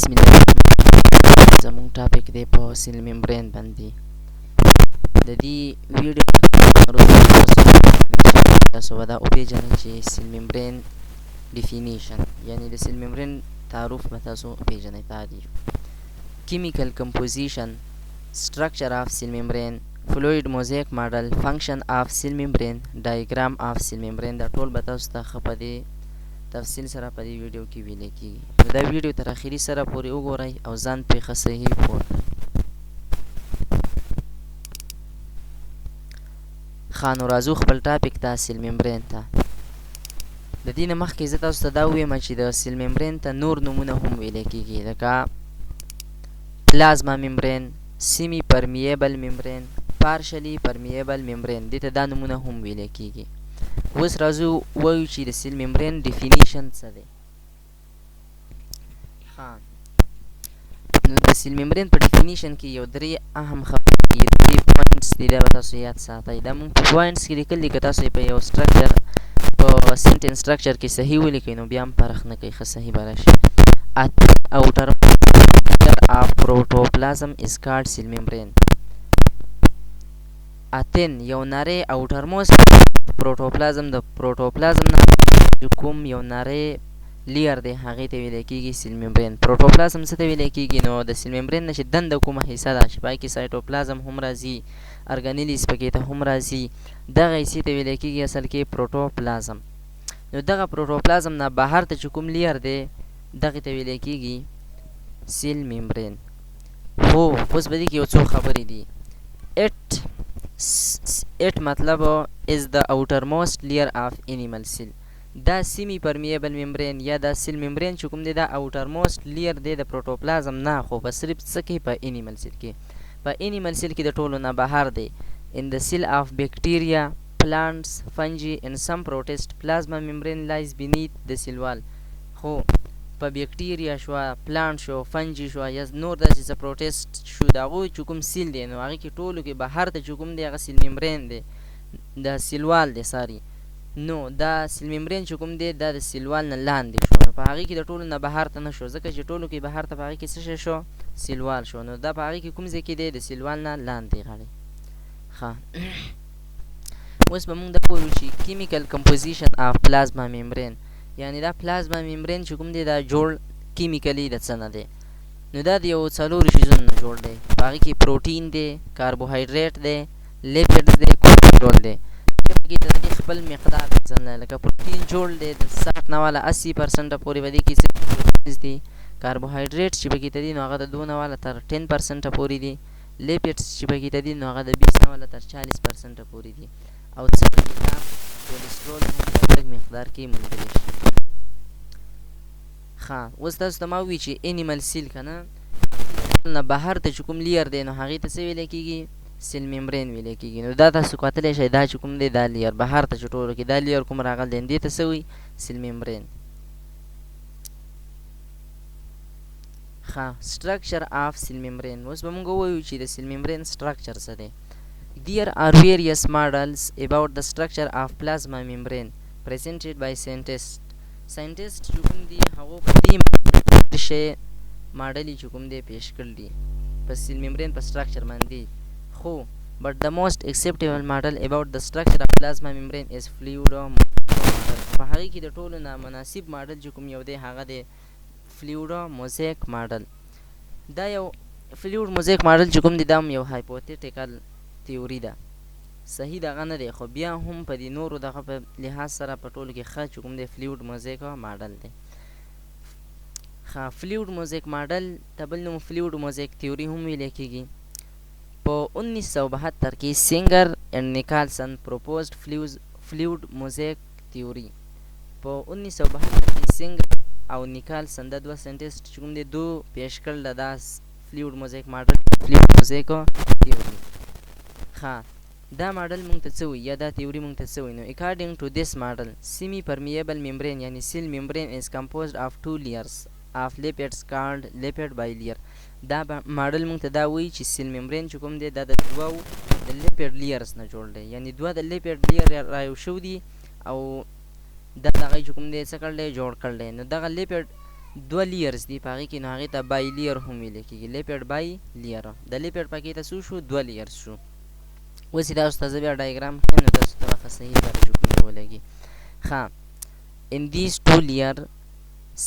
بسم الله الرحمن الرحیم. زموږ ټاپک دی په سیل ممبرین باندې. د دې ویډیو تاسو به دا وپېژنئ چې سیل ممبرین ډیفینیشن یعنی د سیل ممبرین تعارف به تاسو وپېژنئ. تعریف: chemical composition, structure of cell membrane, fluid mosaic model, function of cell membrane, diagram of cell membrane. دا ټول به تاسو ته ښه په دې تفصیل سره په دې ویډیو کې ویلی کېږي. نو دا ویډیو تر اخري سره پورې وګورئ او ځان پرې ښه صحیح پوه کړئ. ښه نو راځو خپل ټاپک ته سیل ممبرین ته. د دې نه مخکې زه تاسو ته دا ووایم چې د سیل ممبرین ته نور نومونه هم ویلی کېږي، لکه پلازما ممبرین، سیمی پرمیبل ممبرین، پارشلی پرمیبل ممبرین. دې ته دا نومونه هم ویلی کېږي. اوس راځو ووایو چې د سیل ممبرین ډیفینیشن څه دی. نو د سیل ممبرین په ډیفینیشن کې یو درې اهم خبرې دي، درې پوینټس دي، دا به تاسو یاد ساتئ. دا مونږ په پوینټس کې لیکل دي، که تاسو په یو سټرکچر په سنټنس سټرکچر کې صحیح ولیکئ نو بیا هم فرق نه کوي، ښه صحیح به راشي. outer layer of protoplasm is called cell membrane. اتن یو نری اوټرموست پروټوپلازم، د پروټوپلازم نه کوم یو نری لیر دی هغې ته ویلی کېږي سیل ممبرین. پروټوپلازم څه ته ویلی کېږي؟ نو د سیل ممبرین نه چې دنده کومه حصه ده چې پای کې سایټوپلازم هم راځي، ارګانیلیز پکې ته هم راځي، دغه حصې ته ویلی کېږي اصل کې پروټوپلازم. نو دغه پروټوپلازم نه بهر ته چې کوم لیر دی دغې ته ویلی کېږي سیل ممبرین. هو اوس به دې کې یو څو خبرې دي. it مطلب is the outermost layer of animal cell. دا سیمی پرمیبل ممبرین یا دا سیل ممبرین چې کوم دی دا outermost layer دی د پروټوپلازم نه، خو په صرف څه کې په انیمل سیل کې. په انیمل سیل کې د ټولو نه بهر دی. in the cell of bacteria, plants, fungi and some protist plasma membrane lies beneath the cell wall. خو په بیکټیریا شو، پلانټ شو، فنجي شو یا نور داسې څه پروټیسټ شو، د هغوی چې کوم سیل دی نو هغې کې ټولو کې بهر ته چې کوم دی هغه سیل ممبرین دی، د سیلوال دی ساري. نو دا سیل ممبرین چې کوم دی دا د سیلوال نه لاندې شو، نو په هغې کې د ټولو نه بهر ته نه شو، ځکه چې ټولو کې بهر ته په هغې کې څه شی شو؟ سیلوال شو. نو دا په هغې کې کوم ځای کې دی؟ د سیلوال نه لاندې غاړې. ښه اوس به مونږ دا ووایو چې کیمیکل کمپوزیشن آف پلازما ممبرین، یعنی دا پلازما ممبرین چې کوم دی دا جوړ کیمیکلی د څه نه دی؟ نو دا د یو څلورو شیزونو نه جوړ دی. په هغې کې پروټین دی، کاربوهایډریټ دی، لیپیډز دی، کولیسټرول دی. پکې د دې خپل مقدار څنګه، لکه پروټین جوړ دی د 60 نه والا 80% پورې به دې کې پروټینز دي. کاربوهایډریټ چې پکې ته دي نو هغه د 2 نه والا تر 10% پورې دي. لیپیډز چې پکې ته دي نو هغه د 20 نه والا تر 40% پورې دي. او څه پکې دا کولیسټرول هم په لږ مقدار کې موندلی شي. ښه اوس تاسو ته ما ووایي چې انیمل سیل که نه نه بهر ته چې کوم لیر دی نو هغې ته څه ویلی کېږي؟ سیل ممبرین ویلی کېږي. نو دا تاسو کتلی شئ دا چې کوم دی دا لیر بهر ته چې ټولو کې دا لیر کوم راغلی دی دې ته څه وایي؟ سیل ممبرین. ښه سټرکچر آف سیل ممبرین. اوس به مونږ ووایو چې د سیل ممبرین سټرکچر څه دی. There are various models about the structure of plasma membrane presented by scientists. ساینټیسټ چې کوم دي هغو په دې شی ماډلې چې کوم دی پیش کړل دي په سیل ممبرین په سټرکچر باندې. خو but the most acceptable model about the structure of plasma membrane is fluid mosaic model. په هغې کې د ټولو نه مناسب ماډل چې کوم یو دی هغه دی فلویډ موزیک ماډل. دا یو فلویډ موزیک ماډل چې کوم دی دا هم یو هایپوتیټیکل تیوري ده، صحیح دغه نه دی، خو بیا هم په دې نورو دغه په لحاظ سره په ټولو کې ښه چې کوم دی فلویډ موزیک ماډل دی. ښه فلویډ موزیک ماډل ته بل نوم فلویډ موزیک تیوري هم ویلی کېږي. په 1972 کې سینګر اینډ نیکالسن پروپوزډ فلویډ موزیک تیوري. په 1972 کې سینګر او نیکالسن دا دوه ساینټیسټ چې کوم دی دو پیش کړل دا فلویډ موزیک ماډل فلویډ موزیک تیوري. ښه دا ماډل مونږ ته څه وایي یا دا تیوري مونږ ته څه وایي؟ نو according to this model semi permeable membrane یعنی سیل membrane is composed of 2 layers of lipids called lipid bilayer. دا ماډل مونږ ته دا وایي چې سیل membrane چې کوم دی دا د دوو د لیپیډ لیرز نه جوړ دی، یعنی دوه د لیپیډ لیر رایو شو دي او دا دغه چې کوم دی څه کړل دی جوړ کړل دی. نو دغه لیپیډ دوه لیرز دي په هغې کې، نو هغې ته بای لیر هم ویلی کېږي. لیپیډ بای لیر، د لیپیډ پکې ته څو شو؟ دوه لیرز شو. اوس یې دا استاذه بیا ډایګرام ښیم نو تاسو ته به ښه صحیح سره چې کوم دی ولګي. ښه، in these two layer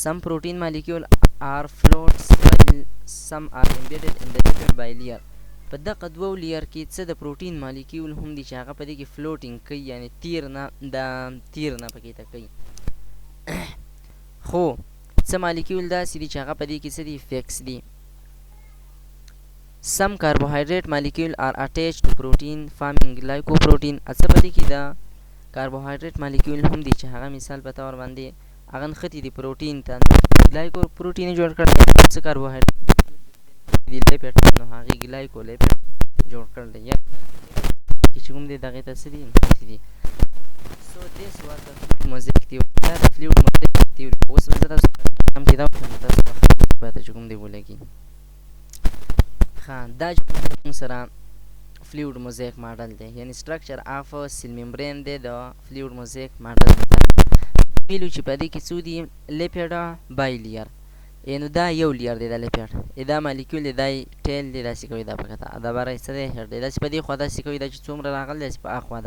some protein molecule are floats while some are embedded in the lipid bilayer. په دغه دوو لیر کې څه د پروټین مالیکیول هم دي چې هغه په دې کې فلوټینګ کوي، یعنی تیر نه پکې ته کوي. خو څه مالیکیول داسې دي چې هغه په دې کې څه دي؟ فیکس دي. some carbohydrate molecule are attached to protein forming glycoprotein. څه په دې کې د کاربوهایډریټ مالیکیول هم دي چې هغه مثال په طور باندې هغه نښتي دي پروټین ته، نو ګلایکوپروټین یې جوړ کړی. څه کاربوهایډریټ دي لیپیډ نو هغې ګلایکولیپیډ جوړ کړی، یا چې کوم دی دغې ته څه دي؟ نښتي دي. سو دیس واز د فلویډ موزیک تیوري. دا د فلویډ موزیک تیوري. اوس به زه تاسو هم چې دا وکړم تاسو به ته چې کوم دی ولګي. ښه، دا چې موږ سره فلویډ موزیک ماډل دی، یعنی سټرکچر اف سیل ممبرین دی د فلویډ موزیک ماډل. ویلو چې په دې کې څو دي؟ لیپیډ بای لیر. نو دا یو لیر دی د لیپیډ، دا مالیکول دی، دا ټیل دی، داسې کوي دا پکې ته، دا باره یې څه دی؟ هیډ دی. داسې په دې خوا داسې کوي، دا چې څومره راغلی داسې په اخوا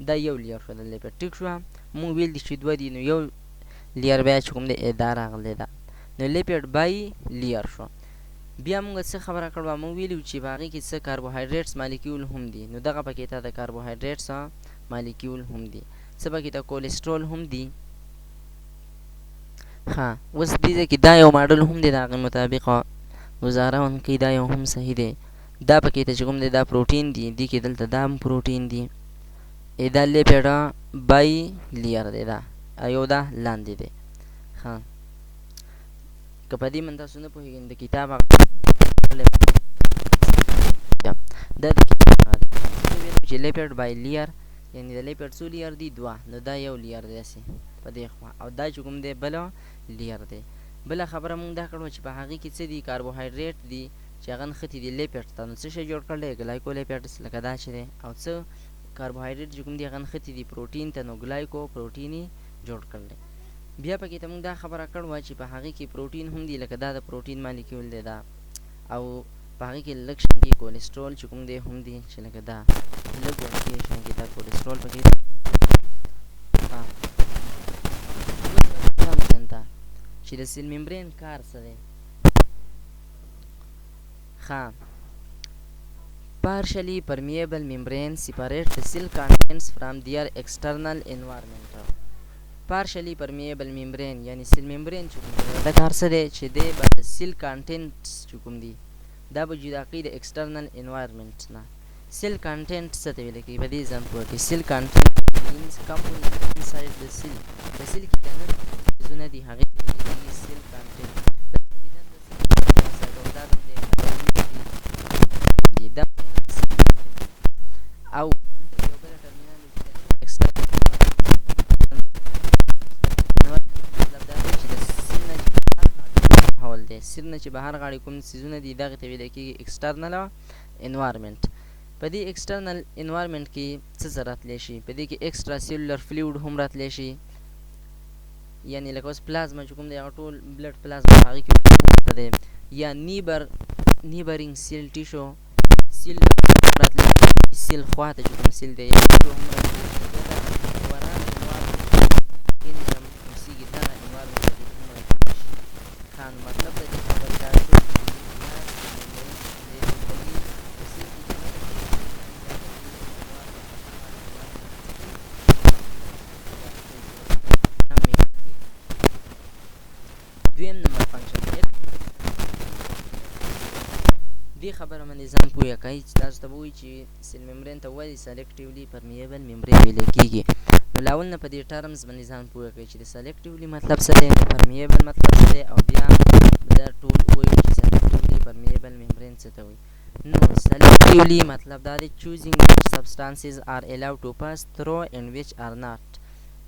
دا یو لیر شو د لیپیډ. ټیک شوه؟ مونږ ویل دي چې دوه دي، نو یو لیر بیا چې کوم دی دا راغلی ده، نو لیپیډ بای لیر شو. بیا مونږ څه خبره کړو؟ مونږ ویلو چې په هغې کې څه کاربوهایډریټس مالیکیول هم دي، نو دغه پکې ته د کاربوهایډریټس مالیکیول هم دي. څه پکې ته؟ کولیسټرول هم دي. ښه، اوس دې ځای کې دا یو ماډل هم دی د هغې مطابق ګزاره ونکوي، دا یو هم صحیح دی. دا پکې ته چې کوم دی دا پروټین دي، دې کې دلته دا هم پروټین دي. دا لیپیډ بای لیر دی، دا یو دا لاندې دی. ښه، که په دې من تاسو نه پوهېږئ د کتاب دا د کتاب هغه دی چې لیپیډ بای لیر، یعنې د لیپیډ څو لیر دي؟ دوه، نو دا یو لیر دی داسې په دې خوا، او دا چې کوم دی بله لیر دی. بله خبره مونږ دا کړو چې په هغې کې څه دي؟ کاربوهایډریټ دي چې هغه نښتي دي لیپیډ ته، نو څه شی جوړ کړی؟ ګلایکولیپیډس، لکه دا چې دی. او څه کاربوهایډریټ چې کوم دي هغه نښتي دي پروټین ته، نو ګلایکوپروټین یې جوړ کړی. بیا پکې ته مونږ دا خبره کړو چې په هغې کې پروټین هم دي، لکه دا د پروټین مالیکیول دی دا، او په هغې کې لږ شان کې کولیسټرول چې کوم دی هم دي، چې لکه دا لږ ورکې شان کې دا کولیسټرول پکې دی. چې د سیل ممبرین کار څه دی؟ ښه، partially permeable membrane separate the cell contents from their external environment. partially permeable membrane یعنی سیل ممبرین چې کوم دی دا کار څه دی؟ چې دی به د سیل کانټینټس چې کوم دي دا به جدا کوي د ایکسټرنل انوایرمنټ نه. سیل کانټینټ څه ته ویل کېږي؟ په دې ځان پوه کړئ. سیل کانټینټ means component inside the cell. په سیل کې دننه څیزونه دي هغې ته ویل کېږي سیل کانټینټ. او یو بله ټرمینال ایکسټرنل مطلب دا دی چې د سیل نه چې بهر حول دی، سیل نه چې بهر غاړې کوم څیزونه دي دغې ته ویل کېږي ایکسټرنل انوایرمنټ. په دې ایکسټرنل انوایرمنټ کې څه څه راتلی شي؟ په دې کې ایکسټرا سیلولر فلویډ هم راتلی شي، یعنې لکه اوس پلازما چې کوم دی هغه ټول بلډ پلازما هغې کې دی، یا نیبرینګ سیل ټیشو سیل راتلی سیل خوا ته چې کوم سیل دی هم راتلی وران انوایرمنټ یعنې چې اوسېږي دغه انوایرمنټ ته دې هم راتلی شي. ښه، نو مطلب د دې خبرې دا شو دویم نمبر فنکشن دې خبره باندې ځان پوه کوي چې تاسو ته به وایي چې سیل ممبرین ته ولې سلیکټیولي پرمیبل ممبرین ویلی کېږي. نو لاول نه په دې ټرمز باندې ځان پوه کوي چې د سلیکټیولي مطلب څه دی، د پرمیبل مطلب څه دی، او بیا دا ټول وایي چې سلیکټیولي پرمیبل ممبرین څه ته وایي. نو سلیکټیولي مطلب دا دی choosing which substances are allowed to pass through and which are not.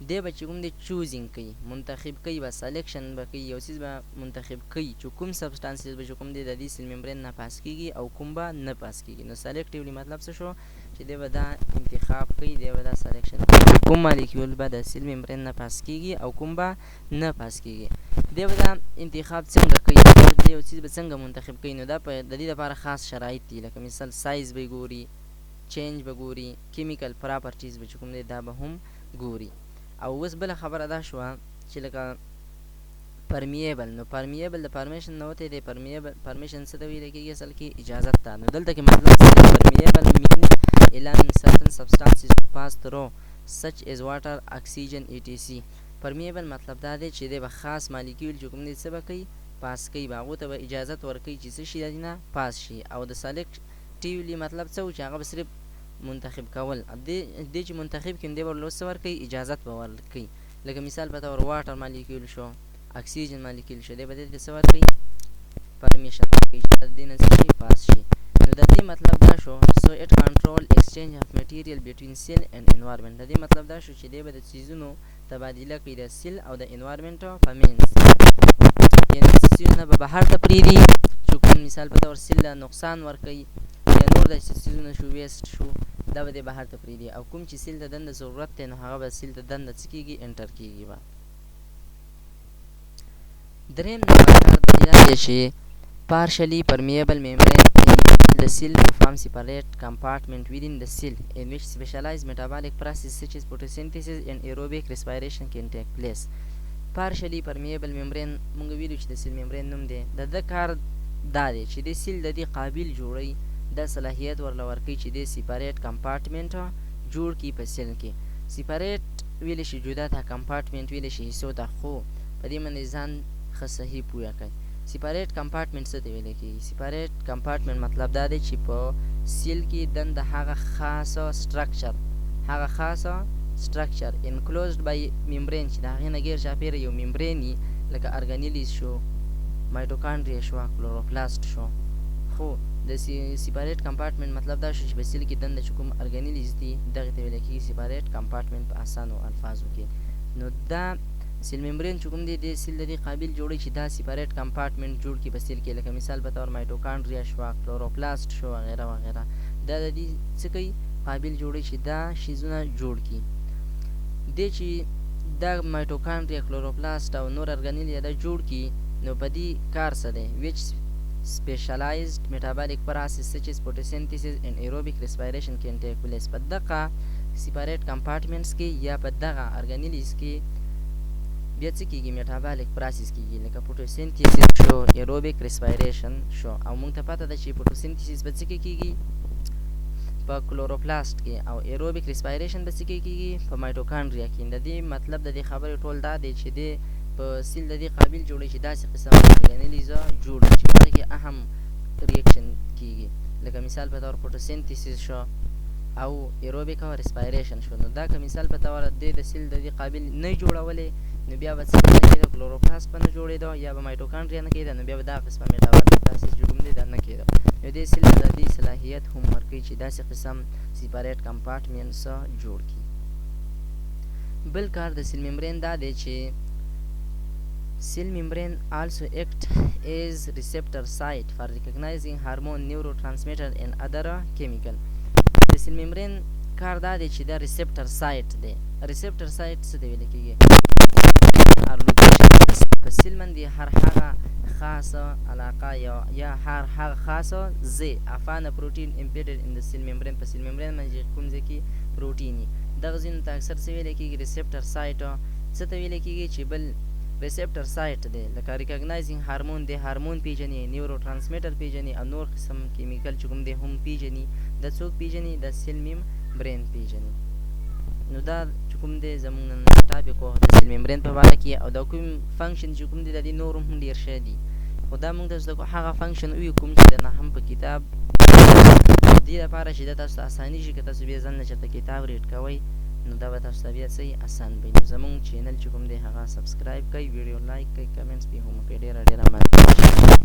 دی به چې کوم دی چوزینګ کوي، منتخب کوي، به سلیکشن به کوي، یو څیز به منتخب کوي چې کوم سبسټانسز به چې کوم دی د دې سیل ممبرین نه پاس کېږي او کوم به نه پاس کېږي. نو سلیکټیولي مطلب څه شو؟ چې دی به دا انتخاب کوي، دی به دا سلیکشن کوي چې کوم مالیکیول به د سیل ممبرین نه پاس کیږي او کوم به نه پاس کیږي. دی به دا انتخاب څنګه کوي، د یو څیز به څنګه منتخب کوي، نو دا په د دې لپاره خاص شرایط دي، لکه مثال سایز به ګوري، چینج به ګوري، کیمیکل پراپرټیز به چې کوم دی دا به هم ګوري. او اوس بله خبره دا شوه چې لکه پرمیبل، نو پرمیبل د پرمیشن نه وتی دی. پرمیشن څه ته ویل کېږي اصل کې اجازت ته. نو دلته کې مطلب څه دی، پرمیبل means allowing certain substances to pass through such as water, oxygen etc. پرمیبل مطلب دا دی چې دی به خاص مالیکیول چې کوم دی څه به کوي، پاس کوي، به هغو ته به اجازت ورکوي چې څه شي نه پاس شي. او د سلیکټیولی مطلب څه و چې هغه به صرف منتخب کول، دې چې منتخب کړي دی به ورله څه ورکوي، اجازت به ورکوي. لکه مثال په طور واټر مالیکیول شو، اکسیجن مالیکیول شو، دی به دې ته څه ورکوي، پرمیشن ورکوي چې د دې نه څه شي پاس شي. نو د دې مطلب دا شو so it control exchange of material between cell and environment. د دې مطلب دا شو چې دی به د څیزونو تبادله کوي د سیل او د انوایرمنټ په منځ، یعنې څیزونه به بهر ته پرېږدي چې کوم مثال په طور سیل له نقصان ورکوي یا نور داسې څیزونه شو ویسټ شو، دا به دې بهر ته پرېږدي. او کوم چې سیل ته دنده ضرورت دی نو هغه به سیل ته دنده څه کېږي، انټر کېږي به. دریم نمبر کار دا دی چې partially permeable membrane in the cell form separate compartment within the cell in which specialized metabolic processes such as photosynthesis and aerobic respiration can take place. partially permeable membrane مونږ ویلو چې د سیل ممبرین نوم دی، د ده کار دا دی چې د سیل د دې قابل جوړوي، دا صلاحیت ورله ورکوي چې د سیپاریټ کمپارټمنټ جوړ کړي په سیل کې. سیپاریټ ویلی شي جدا ته، کمپارټمنټ ویلی شي حصو ته، خو په دې باندې ځان ښه صحیح پوه کړئ. سیپاریټ کمپارټمنټ څه ته ویلی کېږي؟ سیپاریټ کمپارټمنټ مطلب دا دی چې په سیل کې دنده هغه خاصه structure enclosed by membrane چې د هغې نه غیر چاپېره یو ممبرین وي، لکه ارګانیلیز شو، مایټوکانډریا شوه، کلوروپلاست شو. خو د سیپاریټ کمپارټمنټ مطلب دا شو چې په سیل کې دنده چې کوم ارګانیلیز دي دغې ته ویلی کېږي سیپاریټ کمپارټمنټ په اسانو الفاظو کې. نو دا سیل ممبرین چې کوم دی د سیل د دې قابل جوړوي چې دا سیپاریټ کمپارټمنټ جوړ کړي په سیل کې، لکه مثال په طور مایټوکانډریا شوه، کلوروپلاست شو وغیره وغیره. دا د دې څه کوي، قابل جوړوي چې دا شیزونه جوړ کړي. دی چې دا مایټوکانډریا، کلوروپلاست او نور ارګانیلیا دا جوړ کړي، نو په دې کار څه دی، which specialized metabolic process such as photosynthesis and aerobic respiration can take place. په دغه سیپاریټ کمپارټمنټس کې یا په دغه ارګانیلیز کې بیا څه کېږي، میټابالیک پروسس کېږي، لکه فوټوسینتیسس شو، ایروبیک ریسپایریشن شو. او موږ ته پته ده چې فوټوسینتیسس به څه کې کېږي، په کلوروپلاست کې، او ایروبیک ریسپایریشن به څه کې کېږي، په مایټوکانډریا کې. د دې مطلب د دې خبرې ټول دا دی چې دی په سیل د دې قابل جوړوي چې داسې قسم ارګانیلیزه جوړ کړي چې په هغې کې اهم ریاکشن کېږي، لکه مثال په طور فوټوسینتیسس شو او ایروبیک او ریسپایریشن شو. نو دا که مثال په طور دی د سیل د دې قابل نه جوړولی، نو بیا به څه نه کېده، کلوروپلاست به نه جوړېده، یا به مایټوکانډریا نه کېده، نو بیا به دا قسمه میټابالیک پروسس چې کوم دی دا نه کېده. نو دې سیل ته د دې صلاحیت هم ورکوي چې داسې قسم سیپاریټ کمپارټمنټس جوړ کړي. بل کار د سیل ممبرین دا دی چې cell membrane also act as receptor site for recognizing hormone, neurotransmitter and other chemical. د سیل ممبرین کار دا دی چې دا ریسپټر سایټ دی. ریسپټر سایټ څه ته ویل کېږي، په سیل باندې هر هغه خاصه علاقه یا هر هغه خاصه ځای افانه پروټین امپیډډ ان د سیل ممبرین، په سیل ممبرین باندې کوم ځای کې پروټین وي، دغه ځایونو ته اکثر څه ویلی کېږي، ریسپټر سایټ. څه ته ویلی کېږي چې بل ریسپټر سایټ دی، لکه ریکګنایزینګ هارمون دی، هارمون پیژني، نیورو ټرانسمیټر پیژني، او نور قسم کیمیکل چې کوم دی هم پیژني. د څوک پیژني، د سیل ممبرین پیژني. نو دا چې کوم دی زموږ نن ټاپک و د سیل ممبرین په باره کې، او دا کوم فنکشن چې کوم دی د دې نور هم ډېر شی دي، خو دا موږ ته زده کړو هغه فنکشن وي کوم چې د نه هم په کتاب دې لپاره چې دا تاسو ته اساني شي، که تاسو بیا ځان نه چېرته کتاب ریډ کوئ نو دا به تاسو ته بیا څه اسان وي. نو زموږ چینل چې کوم دی هغه سبسکرایب کوئ، ویډیو لایک کوئ، کمنټس به هم وکړئ. ډېره مننه.